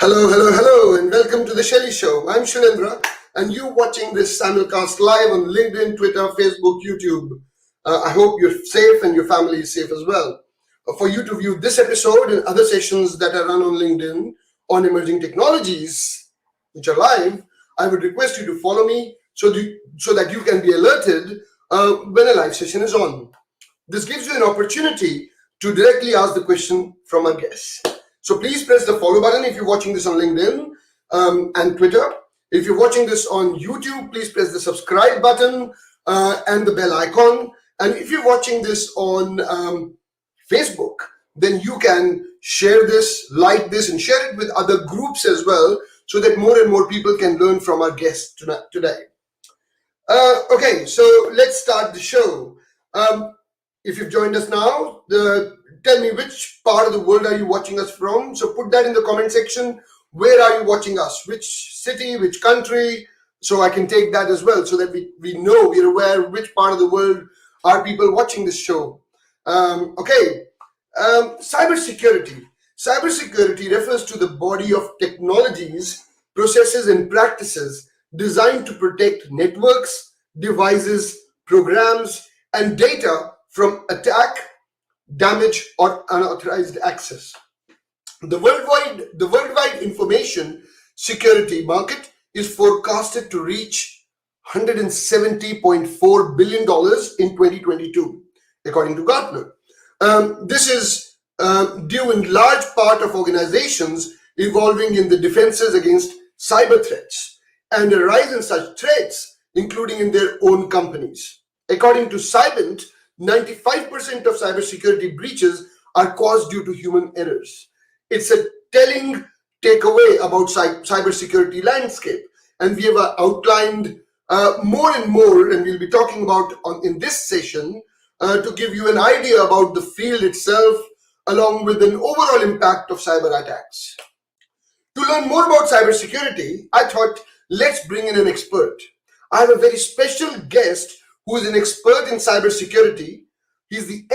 Hello, and welcome to the Shelly Show. I'm Shilendra, and you're watching this simulcast live on LinkedIn, Twitter, Facebook, YouTube. I hope you're safe and your family is safe as well. For you to view this episode and other sessions that are run on LinkedIn on emerging technologies, which are live, I would request you to follow me so that you can be alerted when a live session is on. This gives you an opportunity to directly ask the question from our guests. So please press the follow button if you're watching this on LinkedIn and Twitter. If you're watching this on YouTube, please press the subscribe button and the bell icon. And if you're watching this on Facebook, then you can share this, like this, and share it with other groups as well, so that more and more people can learn from our guests today. Okay, so let's start the show. If you've joined us now, tell me which part of the world are you watching us from. So put that in the comment section. Where are you watching us? Which city, which country? So I can take that as well, so that we know, we're aware which part of the world are people watching this show. Cybersecurity. Cybersecurity refers to the body of technologies, processes, and practices designed to protect networks, devices, programs, and data from attack, damage, or unauthorized access. The worldwide information security market is forecasted to reach $170.4 billion in 2022, according to Gartner. This is due in large part of organizations evolving in the defenses against cyber threats and a rise in such threats, including in their own companies. According to Cybint, 95% of cybersecurity breaches are caused due to human errors. It's a telling takeaway about cybersecurity landscape, and we have outlined more and more, and we'll be talking about in this session to give you an idea about the field itself, along with an overall impact of cyber attacks. To learn more about cybersecurity, I thought, let's bring in an expert. I have a very special guest who is an expert in cybersecurity. He's the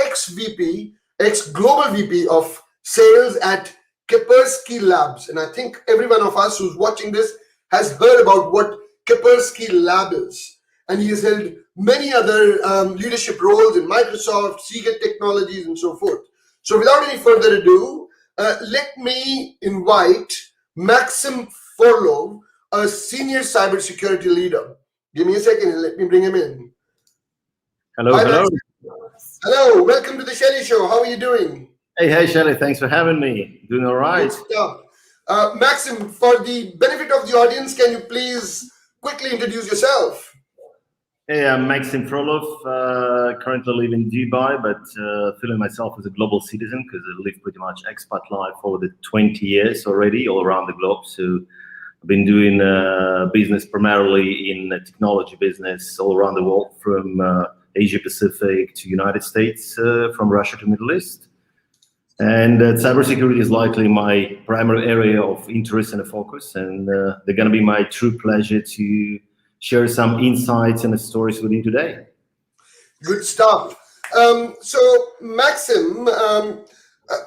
ex-global VP of sales at Kaspersky Labs. And I think every one of us who's watching this has heard about what Kaspersky Lab is. And he has held many other leadership roles in Microsoft, Seagate Technologies, and so forth. So without any further ado, let me invite Maxim Frolov, a senior cybersecurity leader. Give me a second and let me bring him in. Hello. Hello, welcome to the Shelly Show. How are you doing? Hey, Shelly. Thanks for having me. Doing all right. Good stuff. Maxim, for the benefit of the audience, can you please quickly introduce yourself? Hey, I'm Maxim Frolov. Currently live in Dubai, but feeling myself as a global citizen because I live pretty much expat life for the 20 years already, all around the globe. So I've been doing business primarily in technology business all around the world, from Asia Pacific to United States, from Russia to Middle East. And cybersecurity is likely my primary area of interest and focus. And they're going to be my true pleasure to share some insights and stories with you today. Good stuff. So Maxim,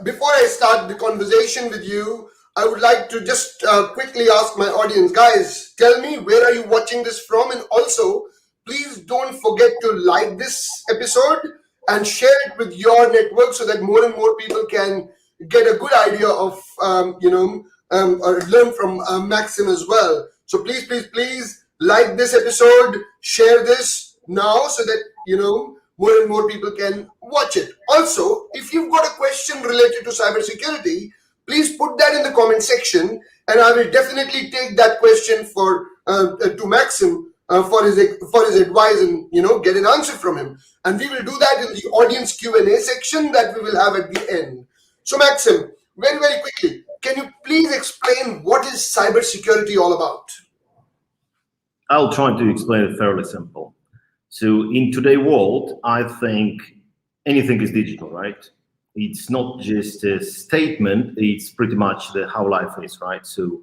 before I start the conversation with you, I would like to just quickly ask my audience, guys, tell me, where are you watching this from? And also, please don't forget to like this episode and share it with your network so that more and more people can get a good idea of, or learn from Maxim as well. So please like this episode, share this now so that, more and more people can watch it. Also, if you've got a question related to cybersecurity, please put that in the comment section, and I will definitely take that question to Maxim for his advice and get an answer from him. And we will do that in the audience Q&A section that we will have at the end. So Maxim, very, very quickly, can you please explain what is cybersecurity all about? I'll try to explain it fairly simple. So in today's world, I think anything is digital, right? It's not just a statement, it's pretty much how life is, right? So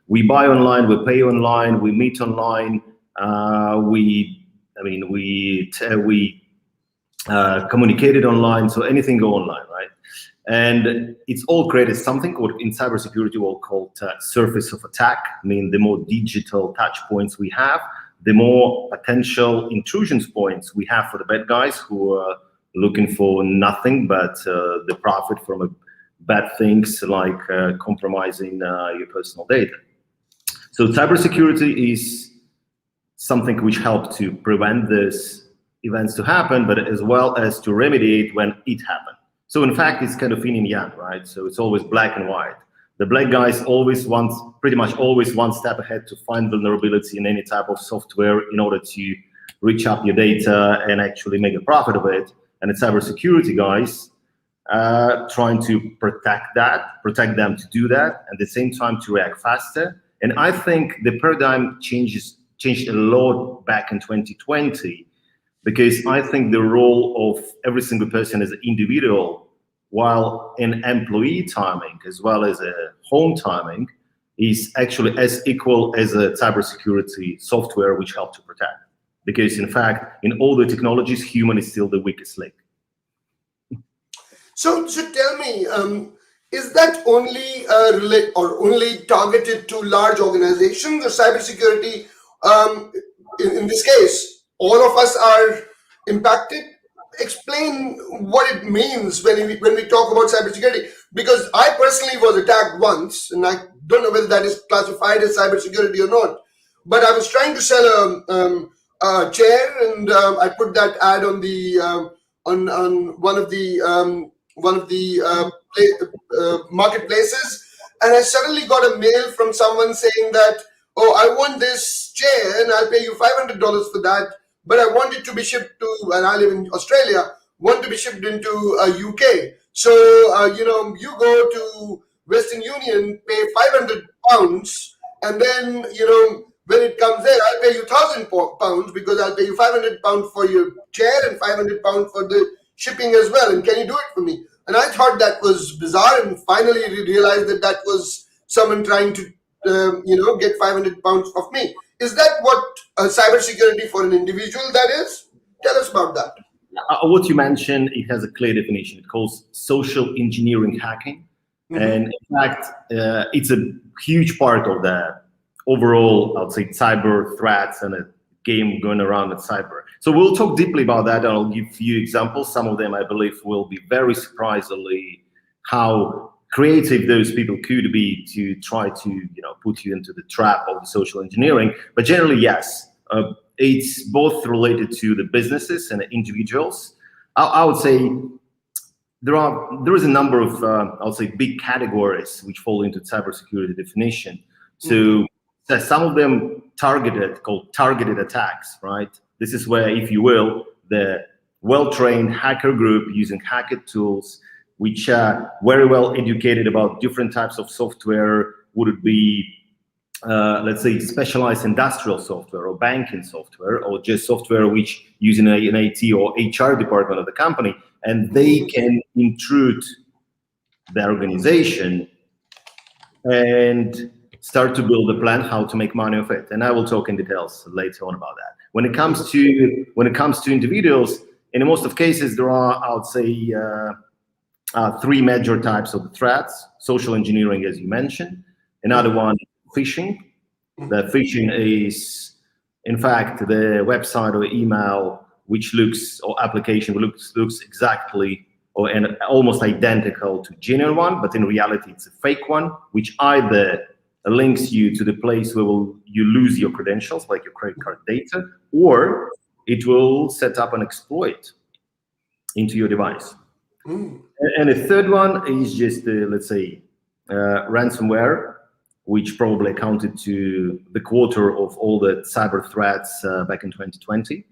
we buy online, we pay online, we meet online, we communicated online, so anything go online, right? And it's all created something called, in cybersecurity, we'll call surface of attack. I mean, the more digital touch points we have, the more potential intrusions points we have for the bad guys who are looking for nothing but the profit from bad things like compromising your personal data. So cybersecurity is something which helps to prevent these events to happen, but as well as to remediate when it happens. So in fact, it's kind of yin and yang, right? So it's always black and white. The black guys pretty much always one step ahead to find vulnerability in any type of software in order to reach up your data and actually make a profit of it. And the cybersecurity guys trying to protect them to do that, at the same time to react faster. And I think the paradigm changed a lot back in 2020, because I think the role of every single person as an individual, while in employee timing as well as a home timing, is actually as equal as a cybersecurity software which helps to protect. Because in fact, in all the technologies, human is still the weakest link. So tell me, is that only only targeted to large organizations, or cybersecurity? In this case, all of us are impacted. Explain what it means when we talk about cybersecurity, because I personally was attacked once, and I don't know whether that is classified as cybersecurity or not. But I was trying to sell a chair, and I put that ad on the on one of the marketplaces, and I suddenly got a mail from someone saying that, oh, I want this chair and I'll pay you $500 for that, but I want it to be shipped to, and I live in Australia, want to be shipped into UK. So, you go to Western Union, pay £500, and then, when it comes there, I'll pay you £1,000 because I'll pay you £500 for your chair and £500 for the shipping as well. And can you do it for me? And I thought that was bizarre, and finally realized that was someone trying to, get £500 of me. Is that what cybersecurity for an individual that is? Tell us about that. What you mentioned, it has a clear definition. It calls social engineering hacking. Mm-hmm. And in fact, it's a huge part of the overall, I would say, cyber threats and a game going around at cyber. So we'll talk deeply about that, and I'll give you examples. Some of them, I believe, will be very surprisingly how creative those people could be to try to, put you into the trap of the social engineering. But generally, yes, it's both related to the businesses and the individuals. I would say there is a number of, I would say, big categories which fall into cybersecurity definition. So some of them called targeted attacks, right? This is where, if you will, the well-trained hacker group using hacker tools, which are very well educated about different types of software. Would it be, let's say, specialized industrial software or banking software, or just software which using an IT or HR department of the company, and they can intrude the organization and start to build a plan how to make money of it. And I will talk in details later on about that. When it comes to individuals, in most of cases, there are, I would say, three major types of threats. Social engineering, as you mentioned. Another one, phishing. The phishing is, in fact, the website or email which looks, or application looks exactly or and almost identical to genuine one, but in reality it's a fake one, which either links you to the place where you lose your credentials, like your credit card data, or it will set up an exploit into your device. And the third one is just, let's say, ransomware, which probably accounted to the quarter of all the cyber threats back in 2020.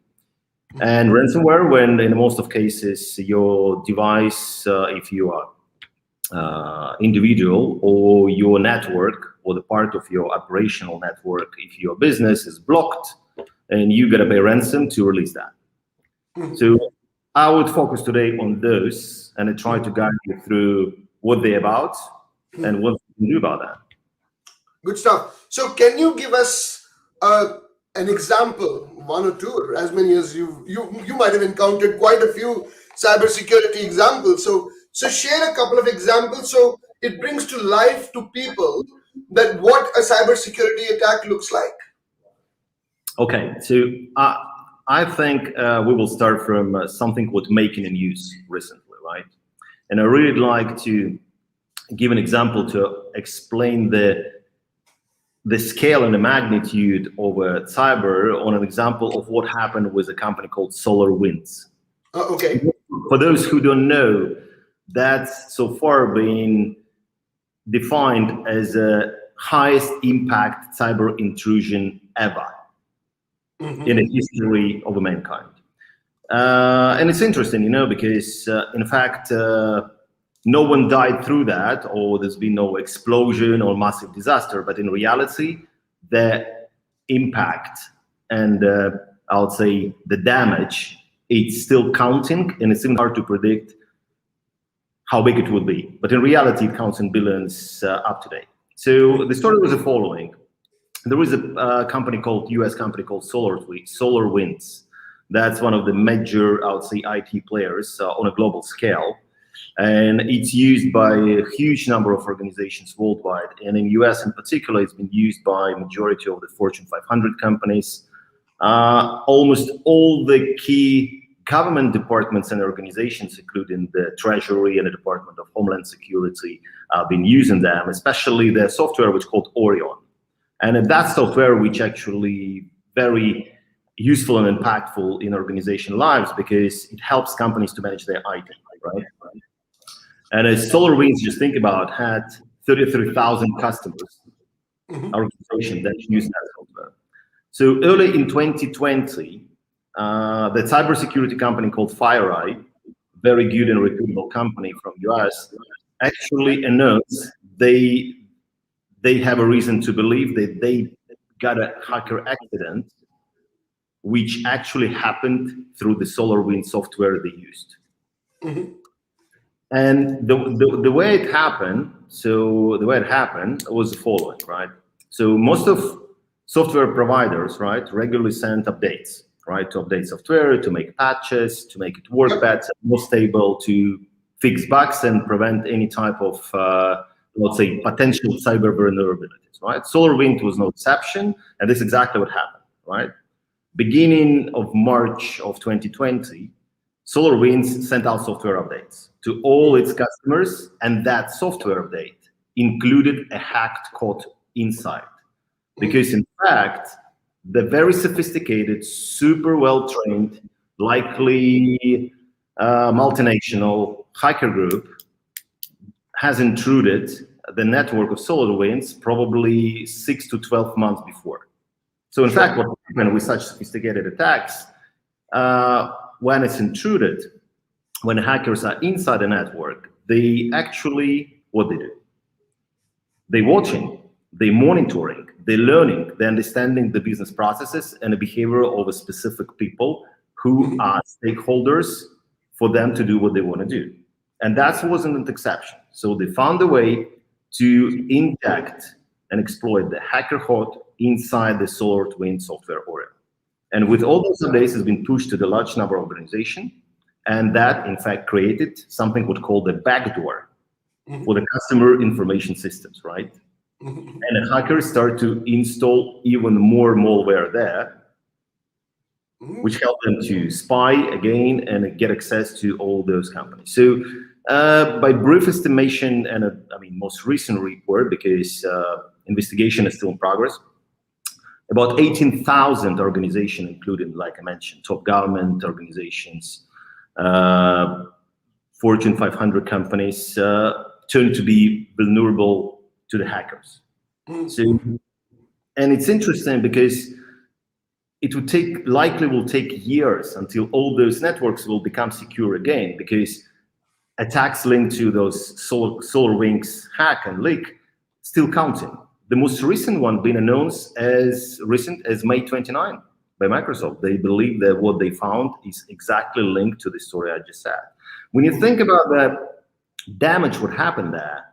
And ransomware, when in most of cases your device, if you are individual, or your network, or the part of your operational network, if your business is blocked, and you gotta pay ransom to release that. So I would focus today on those, and I try to guide you through what they're about and what you can do about that. Good stuff. So can you give us an example, one or two, or as many as you might have encountered quite a few cybersecurity examples. So So share a couple of examples so it brings to life to people that what a cybersecurity attack looks like. Okay, so I think we will start from something what making a news recently, right? And I really like to give an example to explain the scale and the magnitude of cyber on an example of what happened with a company called SolarWinds. Okay. For those who don't know, that's so far been defined as the highest impact cyber intrusion ever in the history of mankind. And it's interesting, because in fact, no one died through that, or there's been no explosion or massive disaster, but in reality, the impact and I would say the damage, it's still counting, and it's even hard to predict how big it will be. But in reality, it counts in billions up to date. So the story was the following. There is a US company called SolarWinds. That's one of the major, I would say, IT players on a global scale. And it's used by a huge number of organizations worldwide. And in US in particular, it's been used by majority of the Fortune 500 companies. Almost all the key government departments and organizations, including the Treasury and the Department of Homeland Security, have been using them, especially the software which is called Orion. And that software, which actually very useful and impactful in organization lives because it helps companies to manage their IT, right? And as SolarWinds, just think about, had 33,000 customers, organization that use that software. So early in 2020, the cybersecurity company called FireEye, very good and reputable company from US, actually announced they have a reason to believe that they got a hacker accident, which actually happened through the SolarWinds software they used. And the way it happened, was the following, right? So most of software providers, right, regularly send updates, right, to update software, to make patches, to make it work better, more stable, to fix bugs and prevent any type of, let's say, potential cyber vulnerabilities, right? SolarWinds was no exception, and this is exactly what happened, right? Beginning of March of 2020, SolarWinds sent out software updates to all its customers, and that software update included a hacked code inside. Because in fact, the very sophisticated, super well-trained, likely multinational hacker group has intruded the network of SolarWinds probably 6 to 12 months before. So in fact, what happened with such sophisticated attacks, when it's intruded, when hackers are inside the network, they actually, what they do? They're watching, they're monitoring, they're learning, they're understanding the business processes and the behavior of a specific people who are stakeholders for them to do what they want to do. And that wasn't an exception. So they found a way to inject and exploit the hacker code inside the SolarWinds software Orion. And with all those updates, has been pushed to the large number of organizations, and that in fact created something what called the backdoor for the customer information systems, right? And the hackers start to install even more malware there, which helped them to spy again and get access to all those companies. So by brief estimation and most recent report, because investigation is still in progress, about 18,000 organizations, including, like I mentioned, top government organizations, Fortune 500 companies, turned to be vulnerable to the hackers. So, and it's interesting because it would likely will take years until all those networks will become secure again, because attacks linked to those SolarWinds hack and leak still counting. The most recent one being announced as recent as May 29 by Microsoft. They believe that what they found is exactly linked to the story I just said. When you think about the damage what happened there,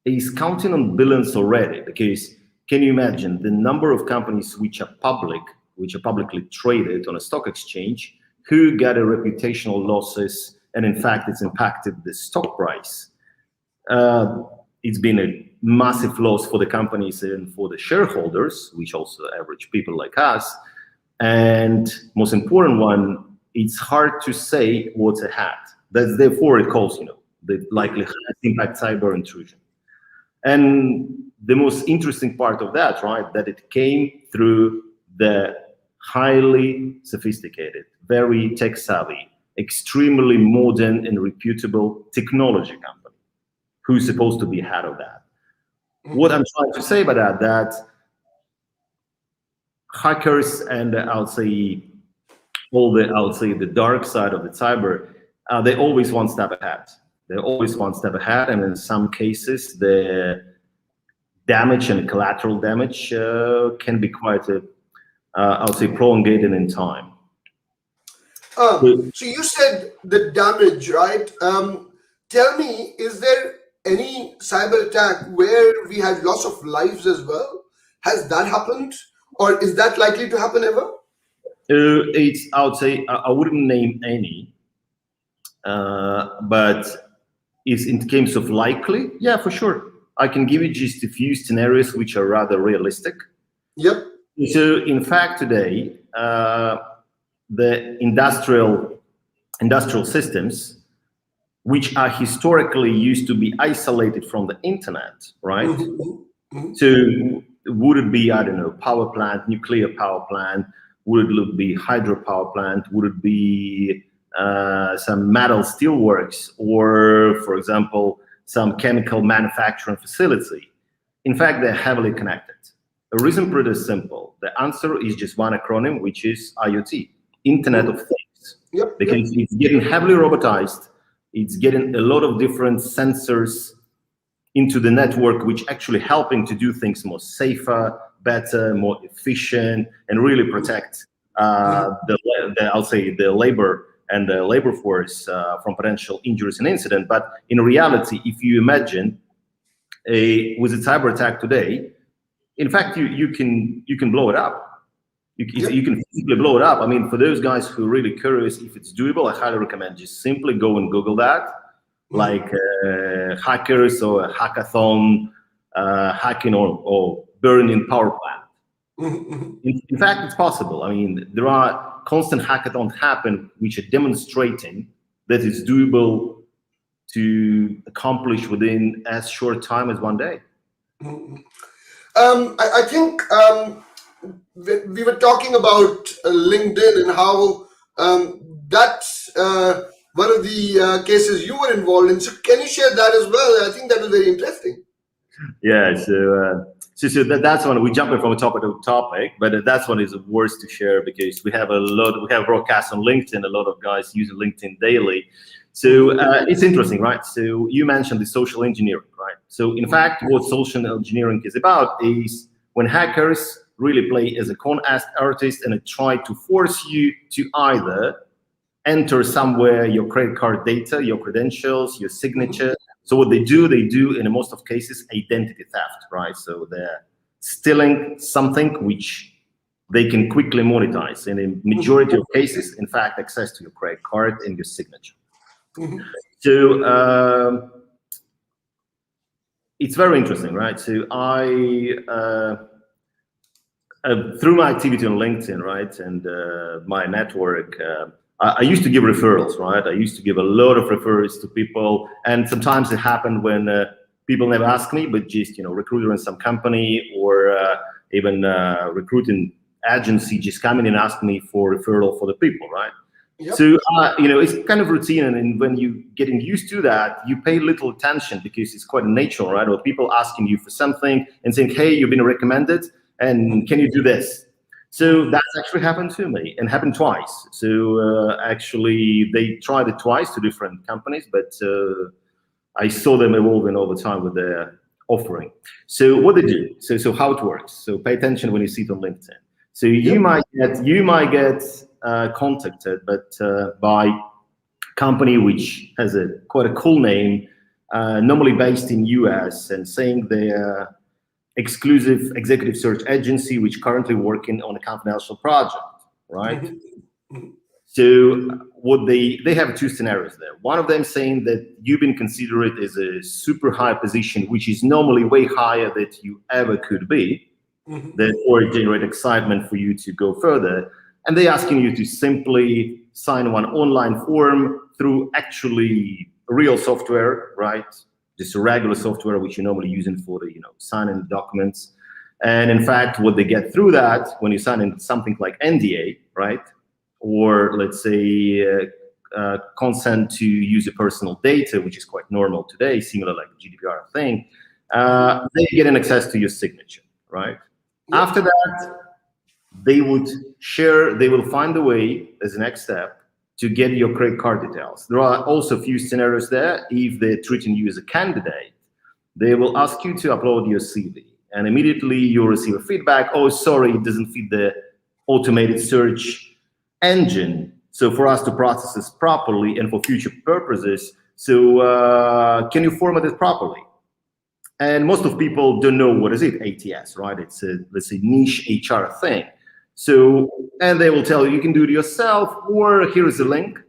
is counting on billions already, because can you imagine the number of companies which are publicly traded on a stock exchange, who got a reputational losses and in fact, it's impacted the stock price. It's been a massive loss for the companies and for the shareholders, which also average people like us. And most important one, it's hard to say what's ahead. That's therefore it calls, the likely highest impact cyber intrusion. And the most interesting part of that, right, that it came through the highly sophisticated, very tech savvy, extremely modern and reputable technology company who's supposed to be ahead of that. What I'm trying to say about that hackers and the dark side of the cyber, they always one step ahead. They're always one step ahead, and in some cases, the damage and collateral damage can be quite, prolongated in time. So you said the damage, right? Tell me, is there any cyber attack where we had loss of lives as well? Has that happened, or is that likely to happen ever? I wouldn't name any, but in terms of likely, yeah, for sure. I can give you just a few scenarios which are rather realistic. Yep. So in fact, today, the industrial systems, which are historically used to be isolated from the internet, right? So would it be, I don't know, power plant, nuclear power plant? Would it be hydropower plant? Would it be some metal steelworks, or, for example, some chemical manufacturing facility? In fact, they're heavily connected. The reason pretty simple. The answer is just one acronym, which is IoT, Internet of Things. Yep. Because it's getting heavily robotized. It's getting a lot of different sensors into the network, which actually helping to do things more safer, better, more efficient, and really protect the labor and the labor force from potential injuries and incident. But in reality, if you imagine with a cyber attack today, in fact, you can blow it up. You can physically blow it up. I mean, for those guys who are really curious if it's doable, I highly recommend just simply go and Google that, like hackers or a hackathon, hacking or burning power plant. In fact, it's possible. I mean, there are constant hackathons happen which are demonstrating that it's doable to accomplish within as short time as one day. I think we were talking about LinkedIn and how that's one of the cases you were involved in. So can you share that as well? I think that was very interesting. Yeah, so that's one. We jumping from topic to topic, but that's one is worth to share because we have broadcasts on LinkedIn. A lot of guys use LinkedIn daily. So it's interesting, right? So you mentioned the social engineering, right? So in fact, what social engineering is about is when hackers really play as a con artist and try to force you to either enter somewhere your credit card data, your credentials, your signature. So what they do in most of cases, identity theft, right? So they're stealing something which they can quickly monetize. And in majority of cases, in fact, access to your credit card and your signature. So it's very interesting, right? So I, through my activity on LinkedIn, right, and my network, I used to give referrals, right? I used to give a lot of referrals to people, and sometimes it happened when people never ask me, but just recruiter in some company or even recruiting agency just come in and ask me for referral for the people, right? Yep. So it's kind of routine, and when you getting used to that, you pay little attention because it's quite natural, right? Or people asking you for something and saying, "Hey, you've been recommended, and can you do this?" So that's actually happened to me and happened twice. So actually, they tried it twice to different companies, but I saw them evolving over time with their offering. So what they do? So how it works? So pay attention when you see it on LinkedIn. So you might get contacted, but by a company which has quite a cool name, normally based in US, and saying they're exclusive executive search agency which currently working on a confidential project, right? So what they have two scenarios there. One of them saying that you've been considered as a super high position, which is normally way higher than you ever could be, therefore it generates excitement for you to go further. And they're asking you to simply sign one online form through actually real software, right? Just a regular software which you're normally using for the, signing documents. And in fact, what they get through that, when you sign in something like NDA, right? Or let's say consent to use your personal data, which is quite normal today, similar like the GDPR thing, they get an access to your signature, right? Yep. After that, they will find a way as a next step to get your credit card details. There are also a few scenarios there. If they're treating you as a candidate, they will ask you to upload your CV, and immediately you'll receive a feedback. Oh, sorry, it doesn't fit the automated search engine. So for us to process this properly and for future purposes, so can you format it properly? And most of people don't know what is it, ATS, right? It's a, let's say, niche HR thing. So, and they will tell you can do it yourself, or here is a link.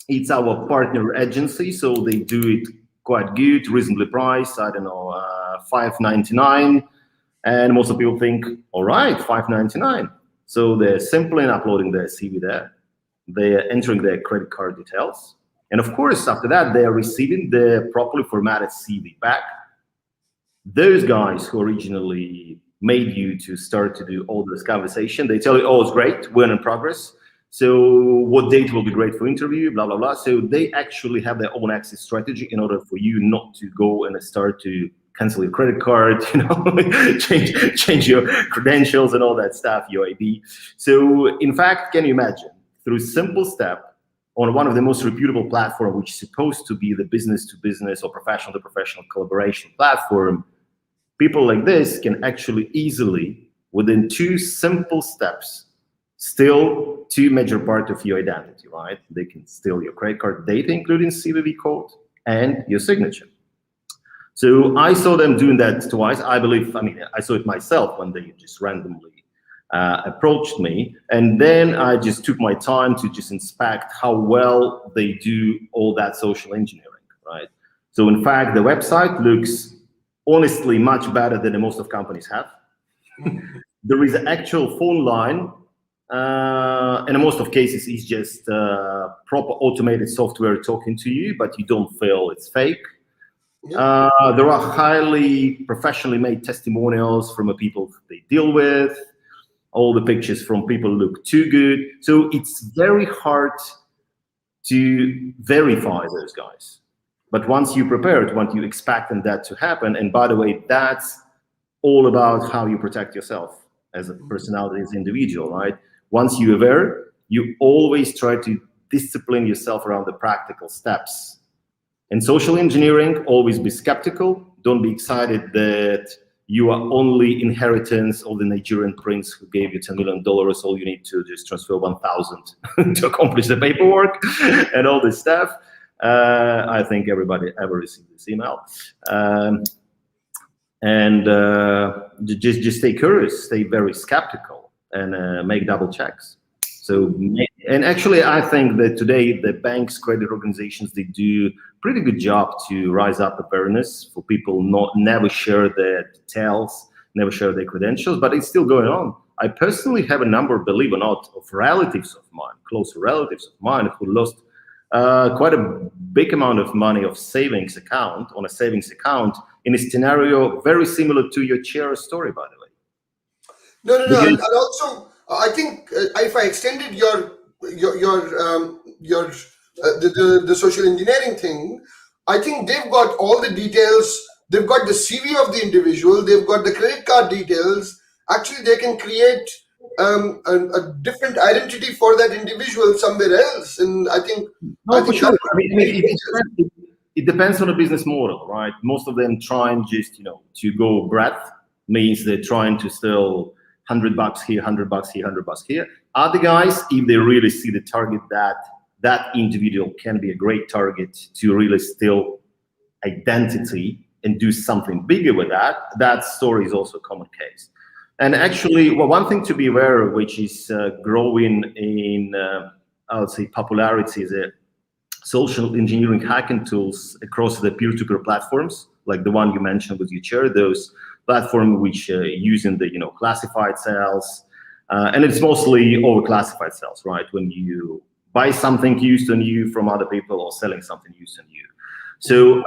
It's our partner agency, so they do it quite good, reasonably priced, I don't know, $5.99. And most of people think, all right, $5.99. So they're simply uploading their CV there. They're entering their credit card details. And of course, after that, they're receiving the properly formatted CV back. Those guys who originally made you to start to do all this conversation, they tell you, oh, it's great, we're in progress. So what date will be great for interview, blah, blah, blah. So they actually have their own exit strategy in order for you not to go and start to cancel your credit card, change your credentials and all that stuff, your ID. So in fact, can you imagine, through a simple step on one of the most reputable platforms, which is supposed to be the business-to-business or professional-to-professional collaboration platform, people like this can actually easily, within two simple steps, steal two major parts of your identity, right? They can steal your credit card data, including CVV code, and your signature. So I saw them doing that twice. I saw it myself when they just randomly approached me. And then I just took my time to just inspect how well they do all that social engineering, right? So in fact, the website looks honestly much better than most of companies have. There is an actual phone line, and in most of cases, it's just proper automated software talking to you, but you don't feel it's fake. Yeah. There are highly professionally made testimonials from the people they deal with. All the pictures from people look too good. So it's very hard to verify those guys. But once you prepare it, once you expect that to happen, and by the way, that's all about how you protect yourself as a personality, as an individual, right? Once you're aware, you always try to discipline yourself around the practical steps. In social engineering, always be skeptical. Don't be excited that you are only inheritance of the Nigerian prince who gave you $10 million. All you need to just transfer 1,000 to accomplish the paperwork and all this stuff. I think everybody ever received this email. Just stay curious, stay very skeptical, and make double checks. So, and actually, I think that today the banks, credit organizations, they do pretty good job to rise up awareness for people never share their details, never share their credentials, but it's still going on. I personally have a number, believe it or not, of relatives of mine, close relatives of mine, who lost quite a big amount of money of savings account on a savings account in a scenario very similar to your chair story, by the way. No. And also, I think if I extended the social engineering thing, I think they've got all the details. They've got the CV of the individual. They've got the credit card details. Actually, they can create a different identity for that individual somewhere else. And I think, for sure. It depends on the business model, right? Most of them trying just to go breadth, means they're trying to steal $100 here, $100 here, $100 here. Other guys, if they really see the target that individual can be a great target to really steal identity and do something bigger with that story is also a common case. And actually, one thing to be aware of, which is growing in I would say, popularity as a social engineering hacking tools across the peer-to-peer platforms, like the one you mentioned with your chair, those platforms which using the classified cells, and it's mostly overclassified cells, right? When you buy something used on you from other people or selling something used on you. So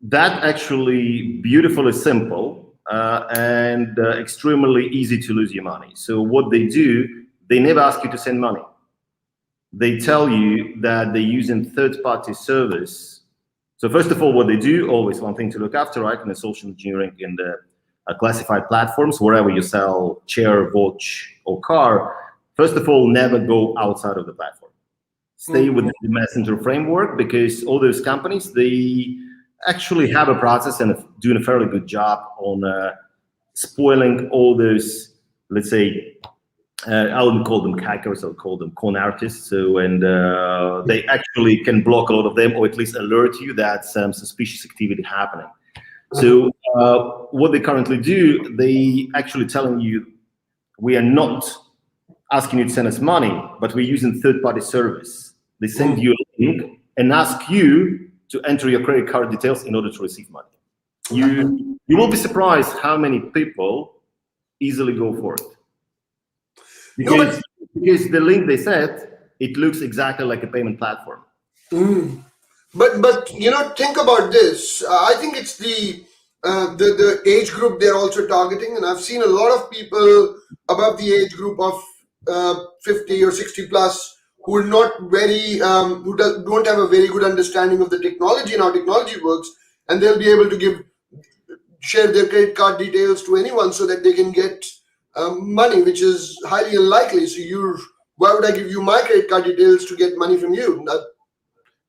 that actually beautifully simple and extremely easy to lose your money. So what they do, they never ask you to send money. They tell you that they're using third-party service. So first of all, what they do, always one thing to look after, right, in the social engineering in the classified platforms, wherever you sell chair, watch, or car, first of all, never go outside of the platform. Stay within the messenger framework, because all those companies, they actually have a process and doing a fairly good job on spoiling all those, let's say, I wouldn't call them hackers, I'll call them con artists. So, and they actually can block a lot of them, or at least alert you that some suspicious activity happening. So what they currently do, they actually telling you, we are not asking you to send us money, but we're using third-party service. They send you a link and ask you to enter your credit card details in order to receive money. You will be surprised how many people easily go for it. Because the link they set, it looks exactly like a payment platform. But think about this. I think it's the age group they're also targeting, and I've seen a lot of people above the age group of 50 or 60 plus who are not very don't have a very good understanding of the technology and how technology works, and they'll be able to share their credit card details to anyone so that they can get money, which is highly unlikely. So why would I give you my credit card details to get money from you?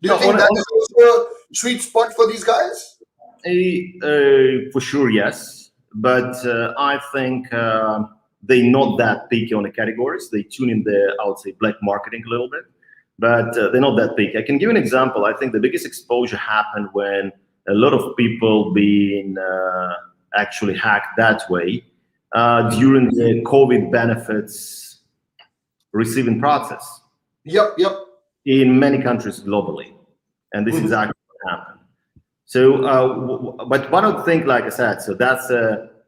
Do you think that is also a sweet spot for these guys? For sure, yes. But I think they're not that picky on the categories. They tune in the, I would say, black marketing a little bit, but they're not that picky. I can give you an example. I think the biggest exposure happened when a lot of people being actually hacked that way during the COVID benefits receiving process. Yep. In many countries globally, and this is exactly what happened. So, but one of the things, like I said, so that's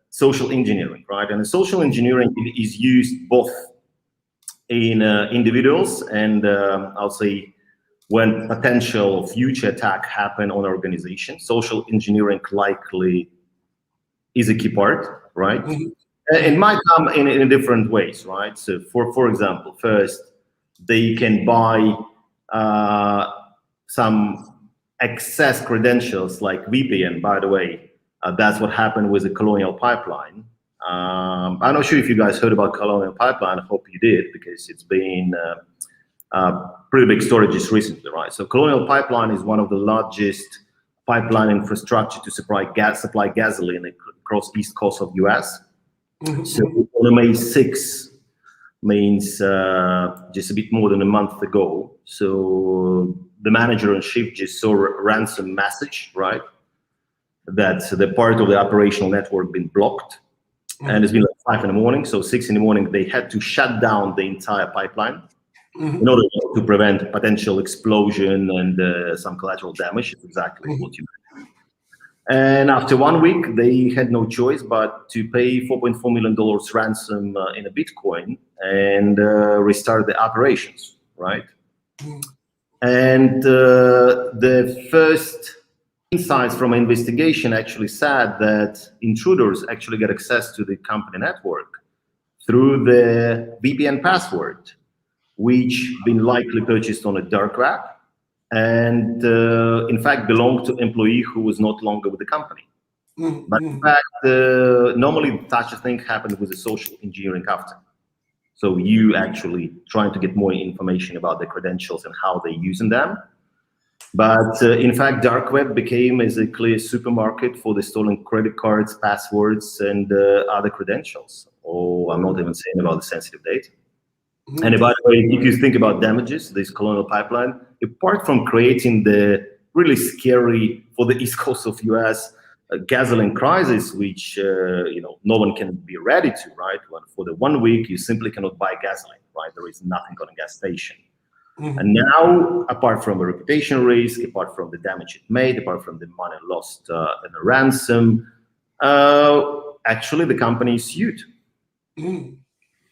social engineering, right? And the social engineering is used both in individuals and I'll say when potential future attack happen on organizations. Social engineering likely is a key part, right? It might come in different ways, right? So, for example, first they can buy some excess credentials like VPN. By the way, that's what happened with the Colonial Pipeline. I'm not sure if you guys heard about Colonial Pipeline. I hope you did, because it's been a pretty big story just recently, right? So Colonial Pipeline is one of the largest pipeline infrastructure to supply gasoline across east coast of US. So on May 6th, means just a bit more than a month ago. So the manager and chief just saw a ransom message, right? That the part of the operational network been blocked, and it's been like 5 in the morning. So 6 in the morning, they had to shut down the entire pipeline in order to prevent potential explosion and some collateral damage. It's exactly what you meant. And after 1 week, they had no choice but to pay $4.4 million ransom in a Bitcoin and restart the operations, right? And the first insights from investigation actually said that intruders actually get access to the company network through the VPN password, which been likely purchased on a dark web, and in fact belonged to an employee who was not longer with the company. But in fact, normally such a thing happened with the social engineering after. So you actually trying to get more information about the credentials and how they're using them. But in fact, dark web became as a clear supermarket for the stolen credit cards, passwords, and other credentials. Oh, I'm not even saying about the sensitive data. And by the way, if you think about damages, this Colonial Pipeline, apart from creating the really scary, for the east coast of US, gasoline crisis, which no one can be ready to, right? When for the 1 week you simply cannot buy gasoline, right? There is nothing on a gas station. And now, apart from a reputation risk, apart from the damage it made, apart from the money lost in a ransom, actually the company is sued.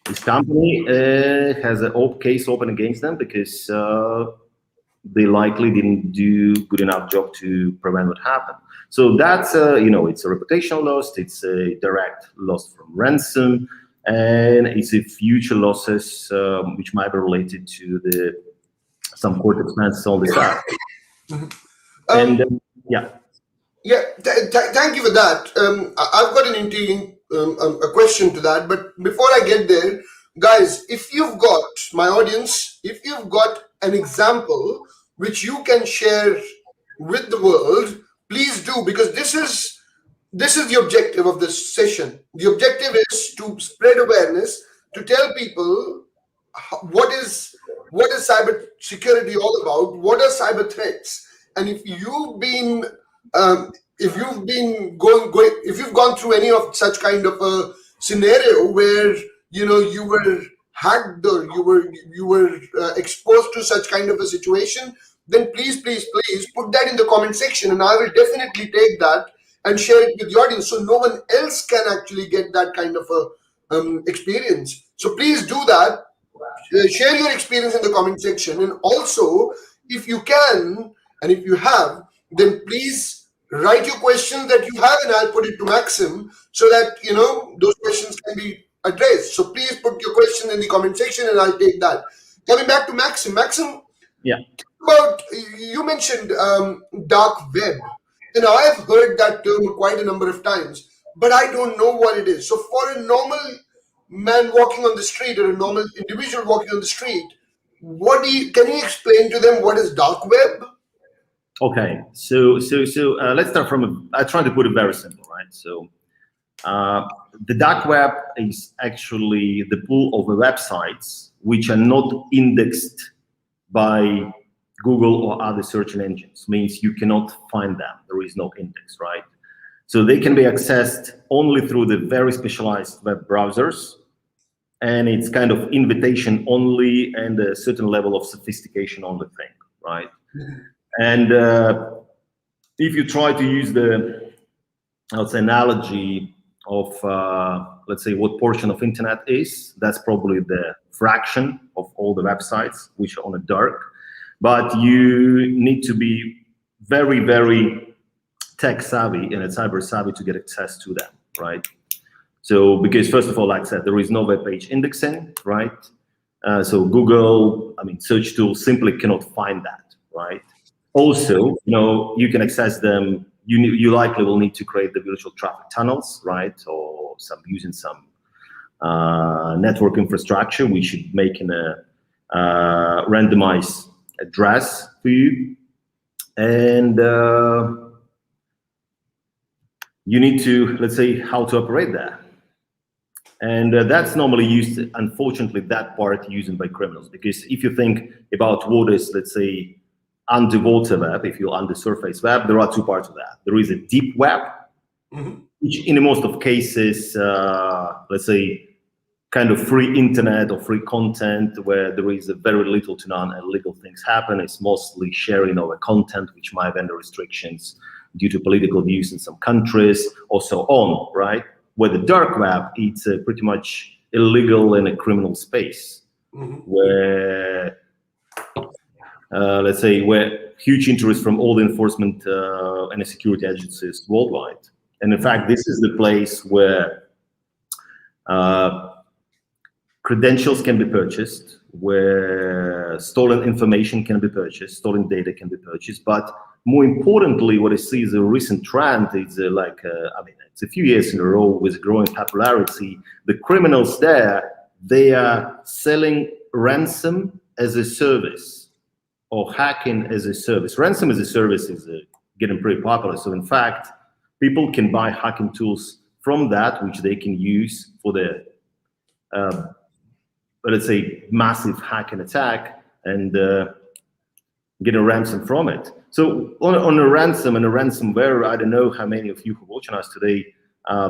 This company has a case open against them because they likely didn't do good enough job to prevent what happened. So that's it's a reputational loss, it's a direct loss from ransom, and it's a future losses which might be related to some court expenses, all this stuff. Thank you for that. I've got a question to that, but before I get there, guys, if you've got, my audience, if you've got an example which you can share with the world, please do, because this is the objective of this session. The objective is to spread awareness, to tell people what is cyber security all about, what are cyber threats, and if you've gone through any of such kind of a scenario where you were hacked or you were exposed to such kind of a situation, then please put that in the comment section, and I will definitely take that and share it with the audience so no one else can actually get that kind of a experience. So please do that. Share your experience in the comment section, and also if you can and if you have, then please write your questions that you have, and I'll put it to Maxim so that those questions can be addressed. So please put your question in the comment section and I'll take that. Coming back to Maxim, about you mentioned dark web. I've heard that term quite a number of times, but I don't know what it is. So for a normal man walking on the street or a normal individual walking on the street, can you explain to them what is dark web? Okay, so let's start from I try to put it very simple, right? So the dark web is actually the pool of the websites which are not indexed by Google or other search engines. Means you cannot find them. There is no index, right? So they can be accessed only through the very specialized web browsers, and it's kind of invitation only and a certain level of sophistication only thing, right? And if you try to use the, let's say, analogy of, let's say, what portion of internet is, that's probably the fraction of all the websites which are on the dark. But you need to be very, very tech savvy and cyber savvy to get access to them, right? So, because first of all, like I said, there is no web page indexing, right? So Google, search tools simply cannot find that, right? Also, you can access them. You likely will need to create the virtual traffic tunnels, right? Or using some network infrastructure, which should make in a randomized address for you, and you need to, let's say, how to operate that. And that's normally used, unfortunately, that part used by criminals, because if you think about what is, let's say, underwater web, if you're under surface web, there are two parts of that. There is a deep web, which in most of cases, let's say, kind of free internet or free content where there is a very little to none illegal things happen. It's mostly sharing of a content which might be under restrictions due to political views in some countries or so on, right? Where the dark web, it's pretty much illegal in a criminal space, where, let's say, where huge interest from all the enforcement and security agencies worldwide. And in fact, this is the place where credentials can be purchased, where stolen information can be purchased, stolen data can be purchased. But more importantly, what I see is a recent trend. It's it's a few years in a row with growing popularity. The criminals there, they are selling ransom as a service or hacking as a service. Ransom as a service is getting pretty popular. So in fact, people can buy hacking tools from that, which they can use for the let's say, massive hacking attack, and get a ransom from it. So on a ransom and a ransomware, I don't know how many of you who are watching us today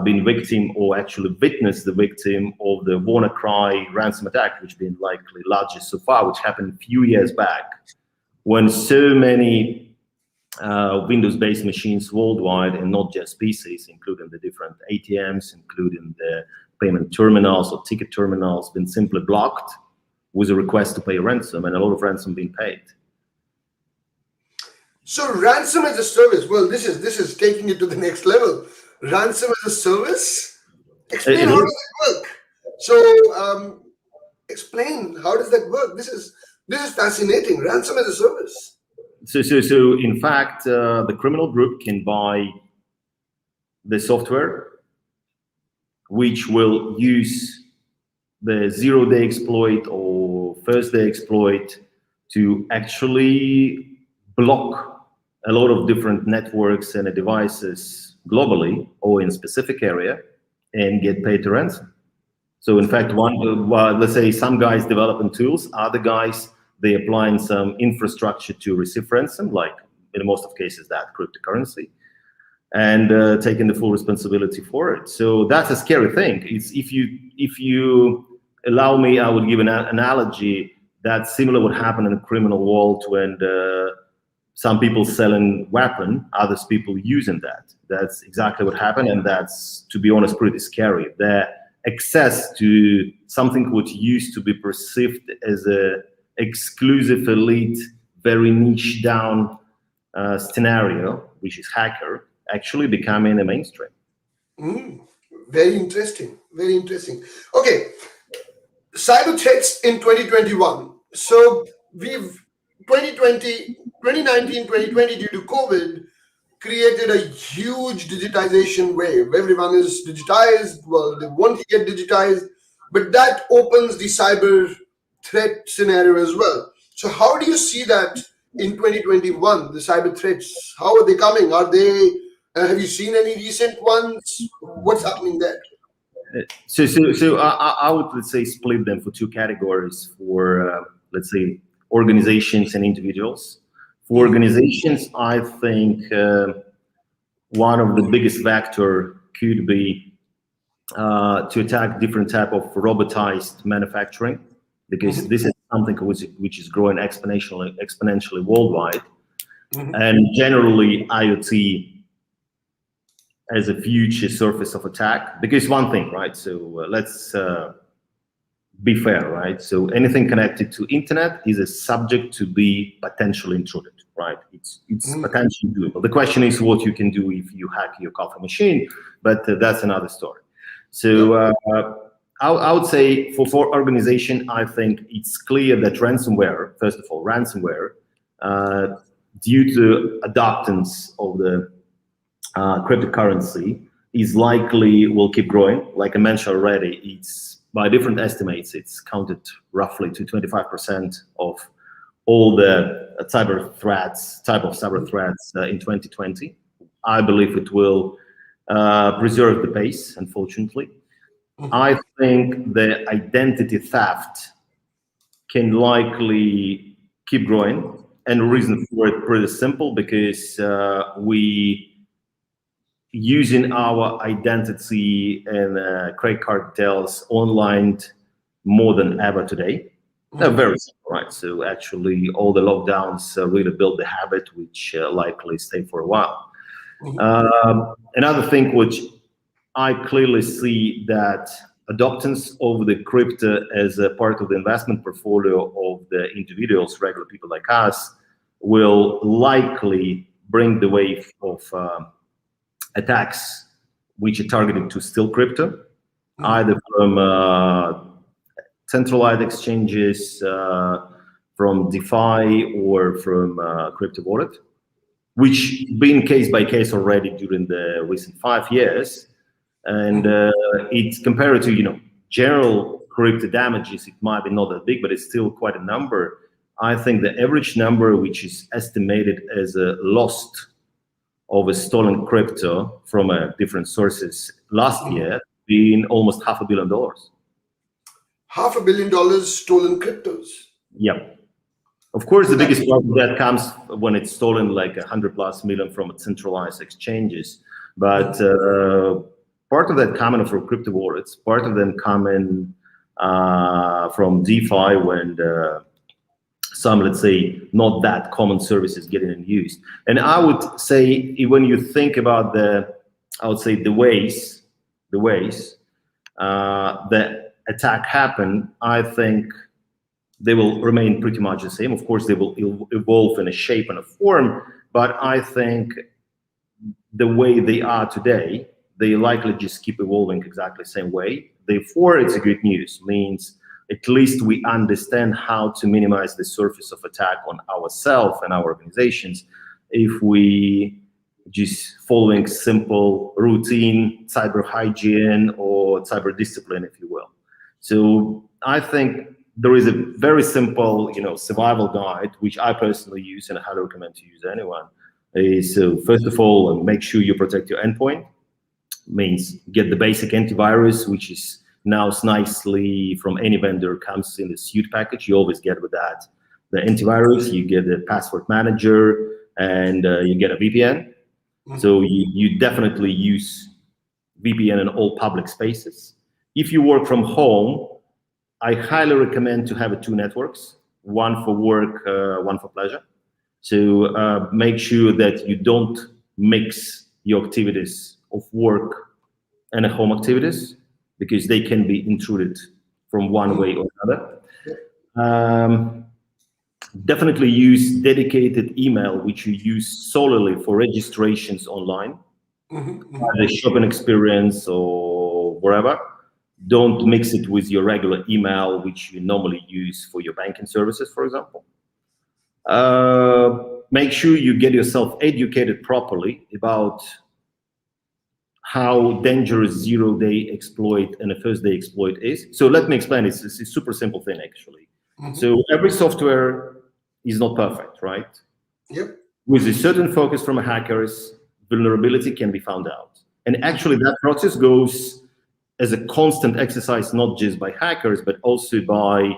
been victim or actually witnessed the victim of the WannaCry ransom attack, which been likely largest so far, which happened a few years back, when so many Windows-based machines worldwide, and not just PCs, including the different ATMs, including the payment terminals or ticket terminals, been simply blocked with a request to pay a ransom, and a lot of ransom being paid. So ransom as a service, well, this is taking it to the next level. Ransom as a service? Explain how does it work? So explain, how does that work? This is fascinating. Ransom as a service. So in fact, the criminal group can buy the software which will use the zero-day exploit or first-day exploit to actually block a lot of different networks and devices globally or in a specific area and get paid to ransom. So in fact, let's say some guys developing tools, other guys, they applying some infrastructure to receive ransom, like in most of cases that cryptocurrency, and taking the full responsibility for it. So that's a scary thing. It's if you allow me, I would give an analogy that's similar what happened in the criminal world when some people selling weapon, others people using that. That's exactly what happened, and that's, to be honest, pretty scary. The access to something which used to be perceived as a exclusive elite, very niche down scenario, which is hacker, actually becoming a mainstream. Very interesting. Very interesting. Okay, cyber threats in 2021. So we've 2019, 2020 due to COVID created a huge digitization wave. Everyone is digitized. Well, they want to get digitized, but that opens the cyber threat scenario as well. So how do you see that in 2021, the cyber threats? How are they coming? Are they, have you seen any recent ones? What's happening there? So I would, let's say, split them for two categories for, let's say, organizations and individuals. For organizations, I think one of the biggest vector could be to attack different type of robotized manufacturing, because this is something which is growing exponentially worldwide, and generally IoT as a future surface of attack. Because one thing, right? So let's be fair, right? So anything connected to internet is a subject to be potentially intruded, right? It's potentially doable. The question is what you can do if you hack your coffee machine, but that's another story. So I would say for organization, I think it's clear that ransomware, first of all, ransomware, due to adoptance of the cryptocurrency, is likely will keep growing. Like I mentioned already, it's by different estimates, it's counted roughly to 25% of all the type of cyber threats in 2020. I believe it will preserve the pace, unfortunately. I think the identity theft can likely keep growing, and the reason for it pretty simple, because we using our identity and credit card details online more than ever today. They're very simple, right? So actually all the lockdowns really build the habit, which likely stay for a while. Another thing which I clearly see that adoptance of the crypto as a part of the investment portfolio of the individuals, regular people like us, will likely bring the wave of attacks which are targeted to steal crypto, either from centralized exchanges, from DeFi, or from crypto wallet, which been case by case already during the recent 5 years. And it's compared to general crypto damages, it might be not that big, but it's still quite a number. I think the average number which is estimated as a lost of a stolen crypto from different sources last year being almost $500 million. $500 million stolen cryptos? Yep. Of course, the biggest part of that comes when it's stolen like 100+ million from centralized exchanges. But part of that coming from crypto wallets, part of them coming from DeFi when some, let's say, not that common services getting used. And I would say when you think about the ways the attack happen, I think they will remain pretty much the same. Of course, they will evolve in a shape and a form, but I think the way they are today, they likely just keep evolving exactly the same way. Therefore, it's a good news. Means at least we understand how to minimize the surface of attack on ourselves and our organizations if we just following simple routine cyber hygiene or cyber discipline, if you will. So I think there is a very simple, survival guide, which I personally use and I highly recommend to use anyone. So first of all, make sure you protect your endpoint. Means get the basic antivirus, which is now nicely from any vendor comes in the suite package. You always get with that the antivirus, you get the password manager, and you get a VPN. So you definitely use VPN in all public spaces. If you work from home, I highly recommend to have 2 networks, one for work, one for pleasure. So make sure that you don't mix your activities of work and home activities, because they can be intruded from one way or another. Definitely use dedicated email, which you use solely for registrations online, the shopping experience or wherever. Don't mix it with your regular email, which you normally use for your banking services, for example. Make sure you get yourself educated properly about how dangerous zero-day exploit and a first-day exploit is. So let me explain. It's a super simple thing, actually. So every software is not perfect, right? Yep. With a certain focus from hackers, vulnerability can be found out. And actually that process goes as a constant exercise, not just by hackers, but also by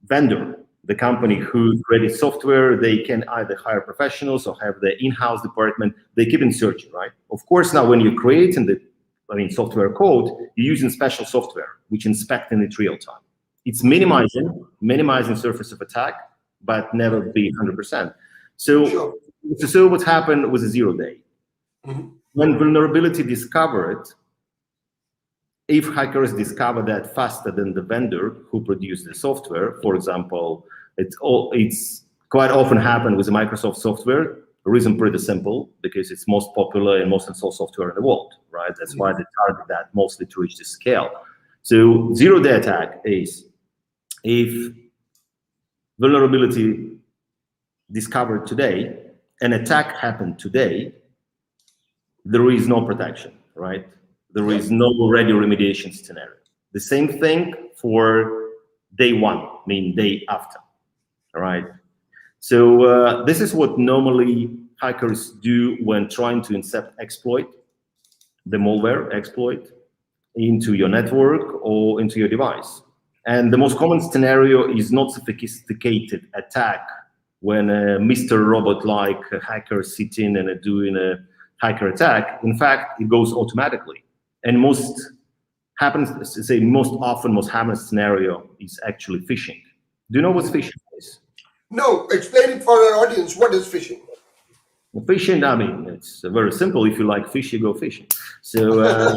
vendor. The company who created software, they can either hire professionals or have their in-house department. They keep in searching, right? Of course, now when you're creating software code, you're using special software, which inspecting it real time. It's minimizing surface of attack, but never be 100%. So what happened was a 0-day. When vulnerability discovered, if hackers discover that faster than the vendor who produced the software, for example, it's quite often happen with the Microsoft software. The reason pretty simple, because it's most popular and most installed software in the world, right? That's why they target that mostly to reach the scale. So 0-day attack is if vulnerability discovered today, an attack happened today, there is no protection, right? There is no ready remediation scenario. The same thing for day 1, meaning day after, all right? So this is what normally hackers do when trying to exploit the malware exploit into your network or into your device. And the most common scenario is not sophisticated attack when a Mr. Robot-like hacker sitting and doing a hacker attack. In fact, it goes automatically. And most common scenario is actually phishing. Do you know what phishing is? No, explain it for our audience. What is phishing? Well, phishing, I mean, it's very simple. If you like fish, you go fishing. So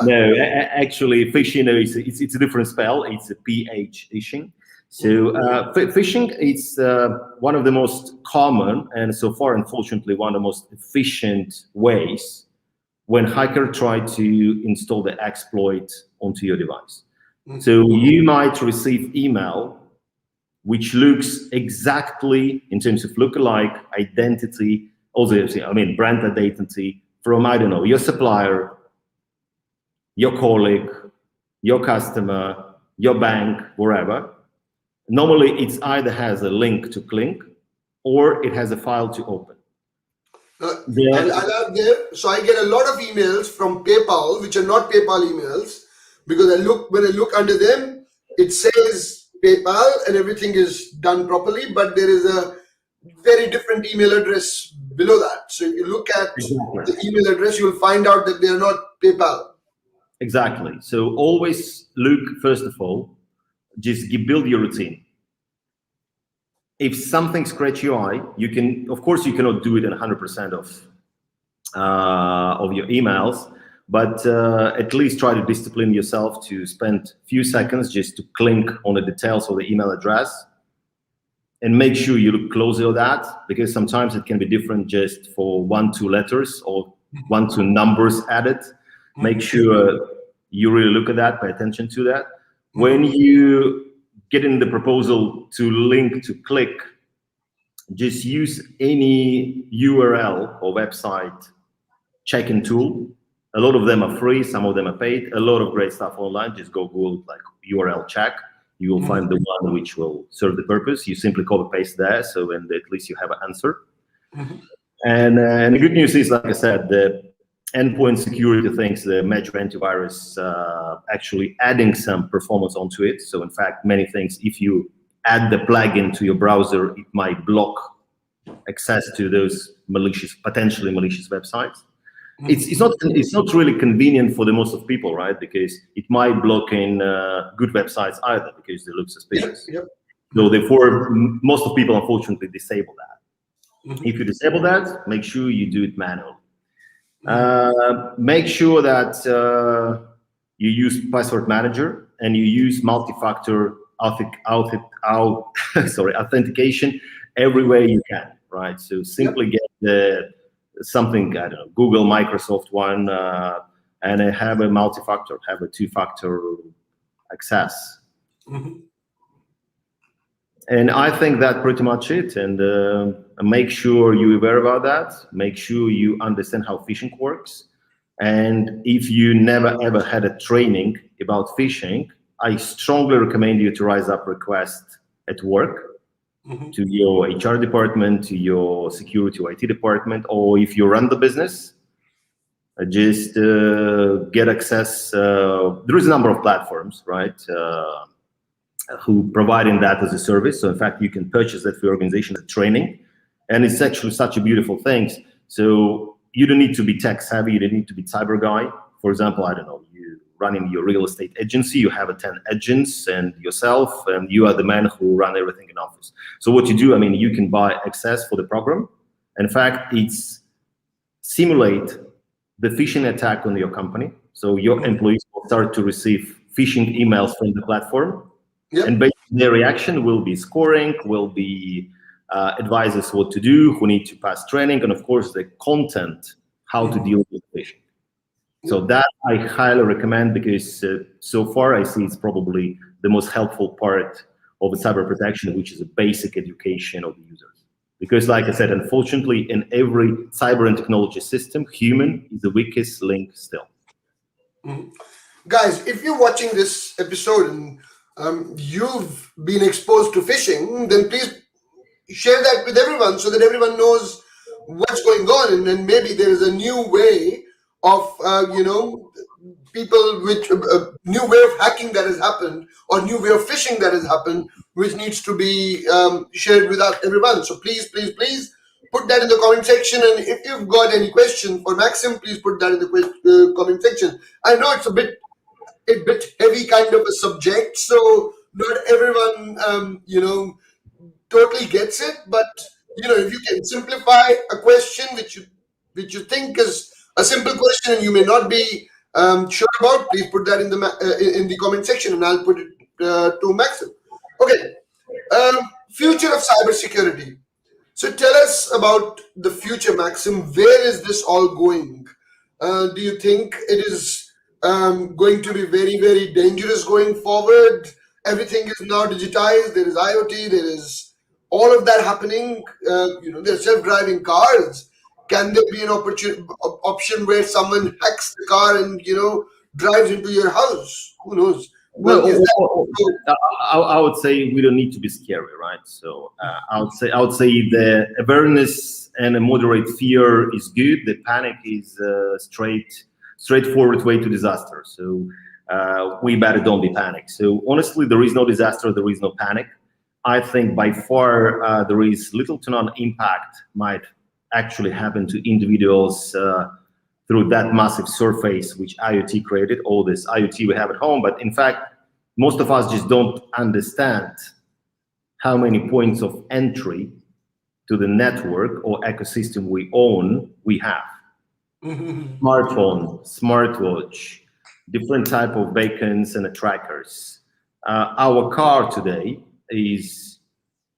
no, actually, phishing it's a different spell. It's a PH phishing. So phishing is one of the most common and so far, unfortunately, one of the most efficient ways when hacker try to install the exploit onto your device. So you might receive email which looks exactly in terms of lookalike identity, also, brand identity from, I don't know, your supplier, your colleague, your customer, your bank, wherever. Normally, it either has a link to click or it has a file to open. I'll add there. So I get a lot of emails from PayPal, which are not PayPal emails, because when I look under them, it says PayPal and everything is done properly, but there is a very different email address below that. So if you look at the email address, you'll find out that they are not PayPal. Exactly. So always look, first of all, just build your routine. If something scratches your eye, you can, of course, you cannot do it in 100% of your emails, but at least try to discipline yourself to spend a few seconds just to click on the details of the email address, and make sure you look closely at that, because sometimes it can be different just for 1-2 letters or 1-2 numbers added. Make sure you really look at that, pay attention to that. When you get in the proposal to link to click, just use any URL or website checking tool. A lot of them are free, some of them are paid. A lot of great stuff online. Just go Google like URL check. You will find the one which will serve the purpose. You simply copy paste there, so and at least you have an answer. And the good news is, like I said, the endpoint security things, the major antivirus actually adding some performance onto it. So in fact, many things, if you add the plugin to your browser, it might block access to those malicious, potentially malicious websites. It's not really convenient for the most of people, right? Because it might block in good websites either, because they look suspicious. So therefore, most of people unfortunately disable that. If you disable that, make sure you do it manually. Make sure that you use password manager and you use multi-factor authentication everywhere you can, right? So simply get something, I don't know, Google, Microsoft one, and have a multi-factor, have a 2-factor access. And I think that's pretty much it. And make sure you're aware about that. Make sure you understand how phishing works. And if you never ever had a training about phishing, I strongly recommend you to raise up requests at work to your HR department, to your security or IT department, or if you run the business, just get access. There is a number of platforms, right, who providing that as a service. So in fact, you can purchase that for your organization as training, and it's actually such a beautiful thing. So you don't need to be tech savvy, you don't need to be cyber guy. For example, I don't know, you running your real estate agency, you have 10 agents and yourself, and you are the man who run everything in office. So what you do, I mean, you can buy access for the program. In fact, it's simulate the phishing attack on your company. So your employees will start to receive phishing emails from the platform. And basically their reaction will be scoring, will be advises what to do, who need to pass training, and of course the content, how to deal with phishing. So that I highly recommend, because so far I see it's probably the most helpful part of the cyber protection, which is a basic education of the users. Because like I said, unfortunately, in every cyber and technology system, human is the weakest link still. Guys, if you're watching this episode and you've been exposed to phishing, then please share that with everyone so that everyone knows what's going on, and then maybe there is a new way of people with a new way of hacking that has happened, or new way of phishing that has happened, which needs to be shared with everyone. So please put that in the comment section, and if you've got any question for Maxim, please put that in the comment section. I know it's a bit heavy kind of a subject, so not everyone totally gets it, but if you can simplify a question which you think is a simple question and you may not be sure about, please put that in the comment section, and I'll put it to Maxim. Okay, future of cybersecurity. So tell us about the future, Maxim. Where is this all going? Do you think it is going to be very, very dangerous going forward? Everything is now digitized. There is IoT. There is all of that happening. There's self-driving cars. Can there be an option where someone hacks the car and drives into your house? Who knows? Well, I would say we don't need to be scary, right? So I would say the awareness and a moderate fear is good. The panic is straightforward way to disaster. So we better don't be panicked. So honestly, there is no disaster, there is no panic. I think by far there is little to none impact might actually happen to individuals through that massive surface which IoT created, all this IoT we have at home. But in fact, most of us just don't understand how many points of entry to the network or ecosystem we own we have. Smartphone, smartwatch, different type of beacons and trackers. Our car today is